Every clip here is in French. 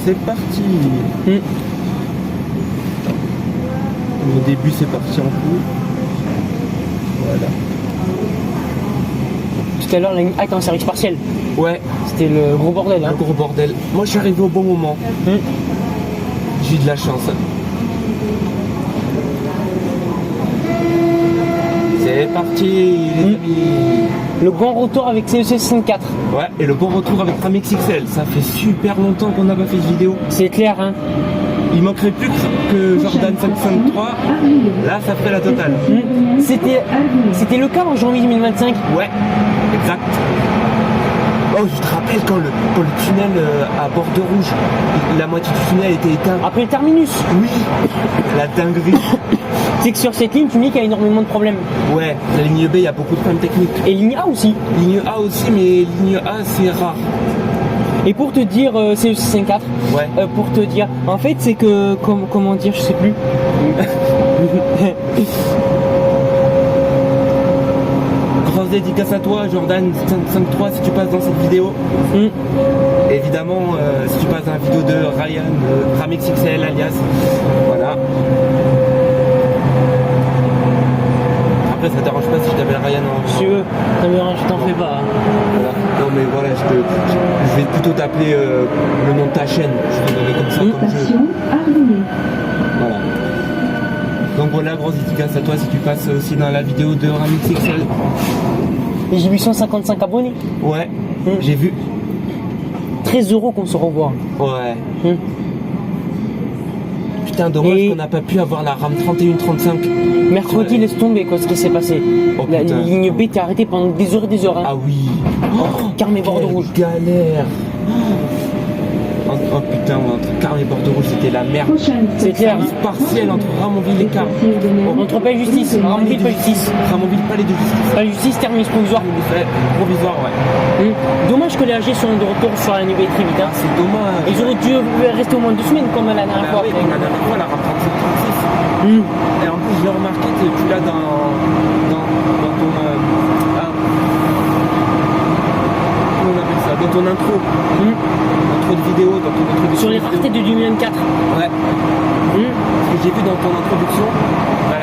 c'est parti. Au début, c'est parti en coup. Voilà. Tout à l'heure, la ligne A était en service partiel. Ouais, C'était le gros bordel. Hein. un gros bordel. Moi, je suis arrivé au bon moment. J'ai eu de la chance. C'est parti, les amis. Le grand retour avec CEC 64. Ouais, et le bon retour avec Ramex XL. Ça fait super longtemps qu'on n'a pas fait de vidéo. C'est clair, hein. Il manquerait plus que Jordan 553. Là, ça ferait la totale. C'était le cas en janvier 2025. Ouais, exact. Oh, je te rappelle quand le tunnel à bord de rouge, la moitié du tunnel était éteint. Après le terminus. Oui, la dinguerie. C'est que sur cette ligne, tu me dis qu'il y a énormément de problèmes. Ouais, la ligne B, il y a beaucoup de problèmes techniques. Et ligne A aussi. Ligne A aussi, mais ligne A, c'est rare. Et pour te dire, CEC 54, Ouais. pour te dire, en fait, c'est que, comment dire, je sais plus. Grosse dédicace à toi, Jordan 553, si tu passes dans cette vidéo. Évidemment, si tu passes dans la vidéo de Ryan, Ramex XL, alias. Voilà. Après, ça t'arrange pas si je t'appelle Ryan en. Si tu veux, je t'en fais pas. Hein. Voilà. Non, mais voilà, je vais plutôt t'appeler le nom de ta chaîne. Je vais donner comme ça, comme jeu. Voilà. Donc voilà, grosse dédicace à toi si tu passes aussi dans la vidéo de Ramex XL. Et j'ai 855 abonnés. Ouais, j'ai vu. 13 € qu'on se revoit. Ouais. Putain, dommage qu'on n'a pas pu avoir la RAM 3135. Mercredi, laisse tomber quoi ce qui s'est passé. Oh, La putain. ligne B était arrêtée pendant des heures et des heures. Hein. Ah oui. Carme et bord de rouge. Galère. Oh putain, entre Carme et bord de rouge, c'était la merde. C'est clair. Hein. Partiel entre Ramonville et Carme. Entre pas justice, Ramonville pas justice. Ramonville, palais de justice. Pas justice, terminus provisoire. Provisoire, ouais. Dommage que les AG sont de retour sur la ligne B très vite. Hein. C'est dommage. Ils auraient dû rester au moins 2 semaines comme la dernière fois. Oui, la dernière fois, la RAM 3536. Et en plus, je l'ai remarqué, tu l'as dans ton. Comment on appelle ça? Dans ton intro. Intro de vidéo, dans ton introduction. Sur les raretés de 2024. Ouais. Parce que j'ai vu dans ton introduction,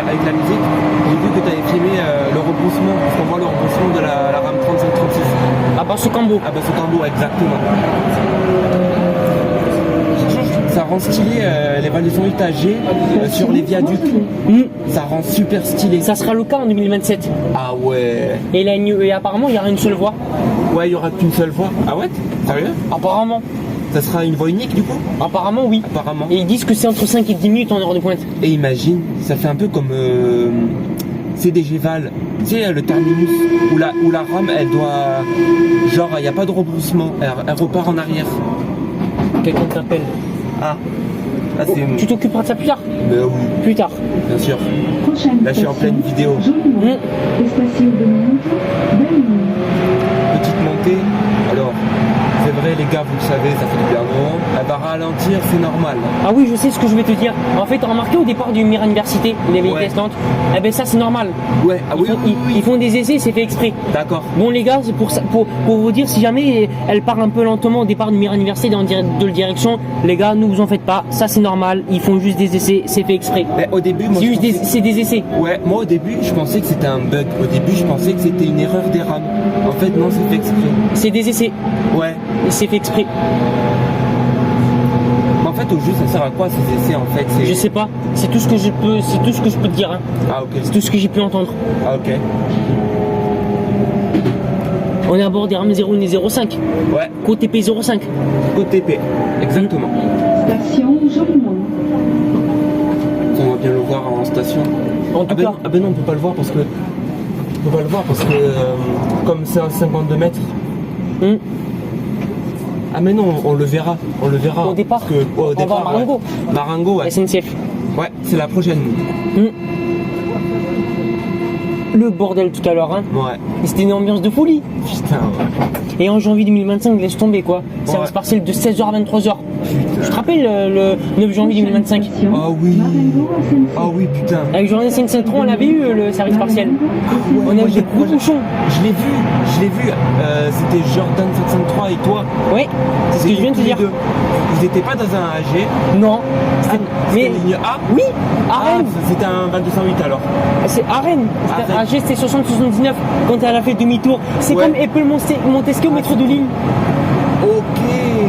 avec la musique, j'ai vu que tu avais filmé le rebroussement, parce qu'on voit le rebroussement de la RAM 3536. Ah bah ce combo. Ah bah ce tambour, exactement. Ça rend stylé l'évaluation étagée sur les viaducs. Ça rend super stylé. Ça sera le cas en 2027. Ah ouais. Et apparemment, il n'y aura une seule voie. Ouais, il n'y aura qu'une seule voie. Ah ouais? Sérieux? Apparemment. Ça sera une voie unique du coup? Apparemment, oui. Apparemment. Et ils disent que c'est entre 5 et 10 minutes en heure de pointe. Et imagine, ça fait un peu comme CDG Val. Tu sais, le terminus où la RAM, elle doit. Genre, il n'y a pas de rebroussement. Elle repart en arrière. Quelqu'un t'appelle. Ah. Là, c'est. Tu t'occuperas de ça plus tard. Oui, Plus tard. bien sûr. Là, je suis en pleine vidéo. Petite montée. Alors, c'est vrai, les gars, vous le savez, ça fait du bien moment. Elle va ralentir, c'est normal. Ah oui, je sais ce que je vais te dire. En fait, remarqué au départ du Mira Université, les véhicules lentes, eh ben ça c'est normal. Ouais, ah oui, Ils font des essais, c'est fait exprès. D'accord. Bon les gars, c'est pour ça, pour vous dire, si jamais elle part un peu lentement au départ du Mira Université dans de direction, les gars, ne vous en faites pas, ça c'est normal. Ils font juste des essais, c'est fait exprès. Mais au début, moi, c'est des essais. Ouais, moi au début, je pensais que c'était un bug. Au début, je pensais que c'était une erreur des rames. En fait, non, c'est fait exprès. C'est des essais. Ouais. C'est fait exprès. Mais en fait, au juste, ça sert à quoi ces essais en fait? Je sais pas. C'est tout ce que je peux te dire. Hein. Ah ok. C'est tout ce que j'ai pu entendre. Ah ok. On est à bord des rames 01 et 05. Ouais. Côté P05. Côté P. Exactement. Station Jolimont. On va bien le voir en station. En tout cas. Ah ben non, on peut pas le voir parce que. Comme c'est un 52 mètres. Ah mais non, on le verra. Au départ, parce que, au départ, Marengo. Ouais. Marengo, ouais. SNCF. Ouais, c'est la prochaine. Le bordel tout à l'heure, hein. Ouais. Et c'était une ambiance de folie. Putain, ouais. Et en janvier 2025, laisse tomber quoi. Service Ouais. partiel de 16h à 23h. Putain. rappelles le 9 janvier 2025? Ah oui. Ah oui, putain. Avec journée 5-5-3, on avait eu le service partiel. On a eu des gros bouchons. Je l'ai vu. C'était Jordan 553 et toi. Oui, c'est ce que je viens de te dire. Vous n'étiez pas dans un AG? Non. C'était ligne A? Oui, à Rennes. C'était un 2208 alors. C'est à Rennes. À AG, c'était 60-79 quand elle a fait demi-tour. C'est comme Apple Montesquieu au métro de Lille. Ok.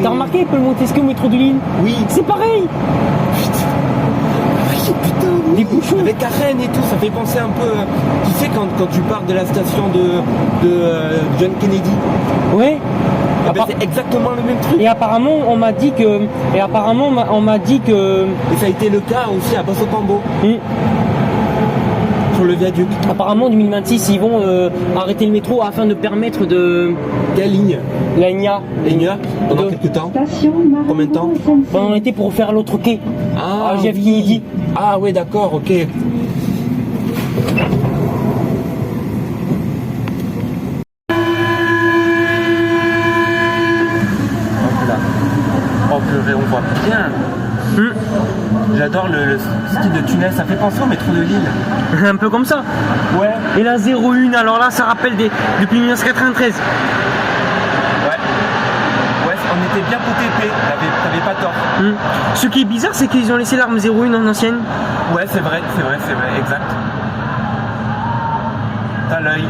T'as remarqué Apple Montesquieu au métro de Lille? Oui. C'est pareil. Putain, oui. Des bouchons. Avec à Rennes et tout, ça fait penser un peu. Tu sais, quand tu pars de la station de John Kennedy. Ouais. C'est exactement le même truc. Et apparemment, on m'a dit que. Et ça a été le cas aussi à Basso-Cambo. Sur le viaduc. Apparemment, en 2026, ils vont arrêter le métro afin de permettre de. Quelle ligne? La Ligna. Pendant quelques temps. Combien de temps? Pendant l'été pour faire l'autre quai. Ah, JF Kennedy. Ah ouais, d'accord, ok. Oh purée, on voit bien. J'adore le style de tunnel, ça fait penser au métro de Lille. Un peu comme ça. Ouais. Et la 01, alors là, ça rappelle depuis 1993. Ouais, on était bien côté t'avais pas tort. Ce qui est bizarre, c'est qu'ils ont laissé l'arme 01 en ancienne. Ouais, c'est vrai, exact. T'as l'œil.